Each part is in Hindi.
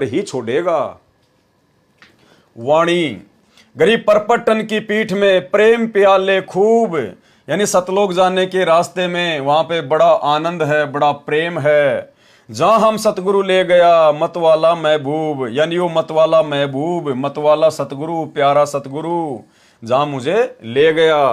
ही छोड़ेगा। वाणी गरीब परपटन की पीठ में प्रेम प्याले खूब, यानी सतलोक जाने के रास्ते में वहां पे बड़ा आनंद है, बड़ा प्रेम है। जहां हम सतगुरु ले गया मतवाला महबूब, यानी वो मतवाला महबूब, मतवाला सतगुरु, प्यारा सतगुरु जहां मुझे ले गया।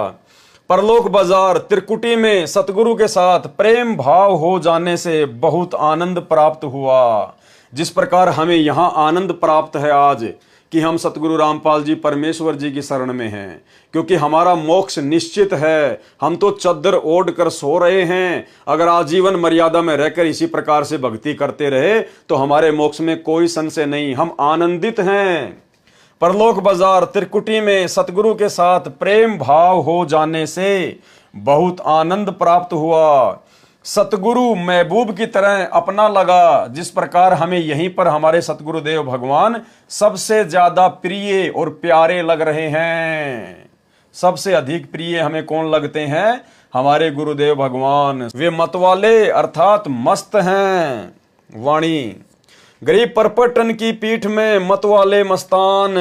परलोक बाजार त्रिकुटी में सतगुरु के साथ प्रेम भाव हो जाने से बहुत आनंद प्राप्त हुआ। जिस प्रकार हमें यहाँ आनंद प्राप्त है आज कि हम सतगुरु रामपाल जी परमेश्वर जी की शरण में हैं, क्योंकि हमारा मोक्ष निश्चित है। हम तो चद्दर ओढ़ कर सो रहे हैं। अगर आजीवन मर्यादा में रहकर इसी प्रकार से भक्ति करते रहे तो हमारे मोक्ष में कोई संशय नहीं, हम आनंदित हैं। परलोक बाजार त्रिकुटी में सतगुरु के साथ प्रेम भाव हो जाने से बहुत आनंद प्राप्त हुआ। सतगुरु महबूब की तरह अपना लगा। जिस प्रकार हमें यहीं पर हमारे सतगुरुदेव भगवान सबसे ज्यादा प्रिय और प्यारे लग रहे हैं। सबसे अधिक प्रिय हमें कौन लगते हैं? हमारे गुरुदेव भगवान। वे मतवाले अर्थात मस्त हैं। वाणी गरीब परपटन की पीठ में मतवाले मस्तान,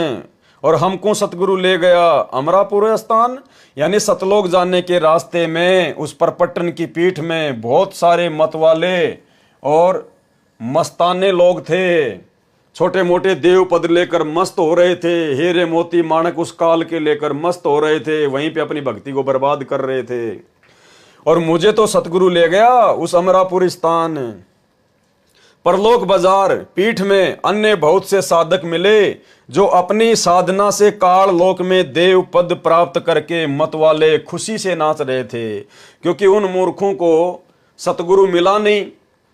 और हमको सतगुरु ले गया अमरापुर स्थान, यानी सतलोक जाने के रास्ते में उस परपटन की पीठ में बहुत सारे मतवाले और मस्ताने लोग थे। छोटे मोटे देव पद लेकर मस्त हो रहे थे, हीरे मोती माणक उस काल के लेकर मस्त हो रहे थे, वहीं पे अपनी भक्ति को बर्बाद कर रहे थे। और मुझे तो सतगुरु ले गया उस अमरापुर स्थान। परलोक बाजार पीठ में अन्य बहुत से साधक मिले जो अपनी साधना से काल लोक में देव पद प्राप्त करके मतवाले खुशी से नाच रहे थे, क्योंकि उन मूर्खों को सतगुरु मिला नहीं।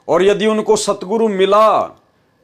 और यदि उनको सतगुरु मिला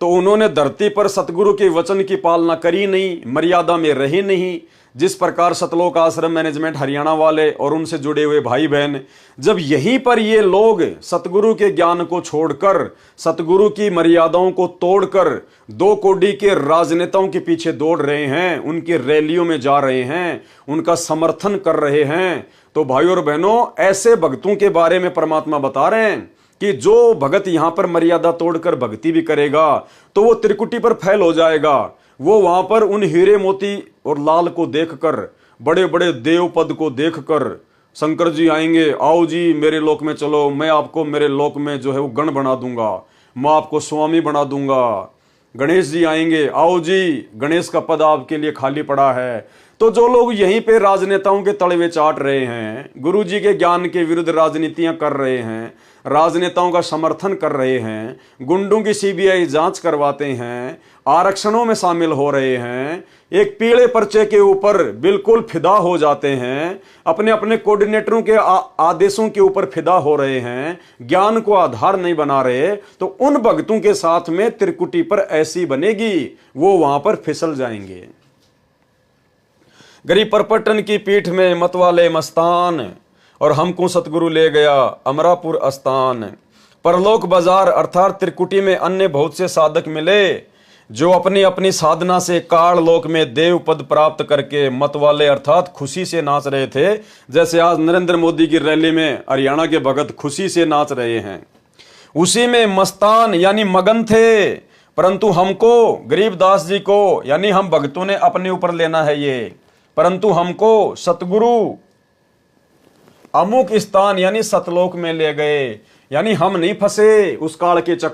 तो उन्होंने धरती पर सतगुरु के वचन की पालना करी नहीं, मर्यादा में रही नहीं। जिस प्रकार सतलोक आश्रम मैनेजमेंट हरियाणा वाले और उनसे जुड़े हुए भाई बहन, जब यहीं पर ये लोग सतगुरु के ज्ञान को छोड़कर, सतगुरु की मर्यादाओं को तोड़कर दो कोड़ी के राजनेताओं के पीछे दौड़ रहे हैं, उनकी रैलियों में जा रहे हैं, उनका समर्थन कर रहे हैं, तो भाइयों और बहनों, ऐसे भक्तों के बारे में परमात्मा बता रहे हैं कि जो भगत यहां पर मर्यादा तोड़कर भक्ति भी करेगा तो वो त्रिकुटी पर फैल हो जाएगा। वो वहां पर उन हीरे मोती और लाल को देखकर, बड़े बड़े देव पद को देखकर, शंकर जी आएंगे, आओ जी मेरे लोक में चलो, मैं आपको मेरे लोक में जो है वो गण बना दूंगा, मैं आपको स्वामी बना दूंगा। गणेश जी आएंगे, आओ जी गणेश का पद आपके लिए खाली पड़ा है। तो जो लोग यहीं पे राजनेताओं के तलवे चाट रहे हैं, गुरु जी के ज्ञान के विरुद्ध राजनीतियां कर रहे हैं, राजनेताओं का समर्थन कर रहे हैं, गुंडों की सीबीआई जांच करवाते हैं, आरक्षणों में शामिल हो रहे हैं, एक पीले पर्चे के ऊपर बिल्कुल फिदा हो जाते हैं, अपने अपने कोऑर्डिनेटरों के आदेशों के ऊपर फिदा हो रहे हैं, ज्ञान को आधार नहीं बना रहे, तो उन भक्तों के साथ में त्रिकुटी पर ऐसी बनेगी, वो वहां पर फिसल जाएंगे। गरीब परपटन की पीठ में मतवाले मस्तान, और हमको सतगुरु ले गया अमरापुर स्थान। परलोक बाजार अर्थात त्रिकुटी में अन्य बहुत से साधक मिले जो अपनी अपनी साधना से काल लोक में देव पद प्राप्त करके मतवाले अर्थात खुशी से नाच रहे थे। जैसे आज नरेंद्र मोदी की रैली में हरियाणा के भगत खुशी से नाच रहे हैं, उसी में मस्तान यानी मगन थे। परंतु हमको, गरीबदास जी को, यानी हम भक्तों ने अपने ऊपर लेना है ये, परंतु हमको सतगुरु अमुक स्थान यानी सतलोक में ले गए, यानी हम नहीं फंसे उस काल के चक्कर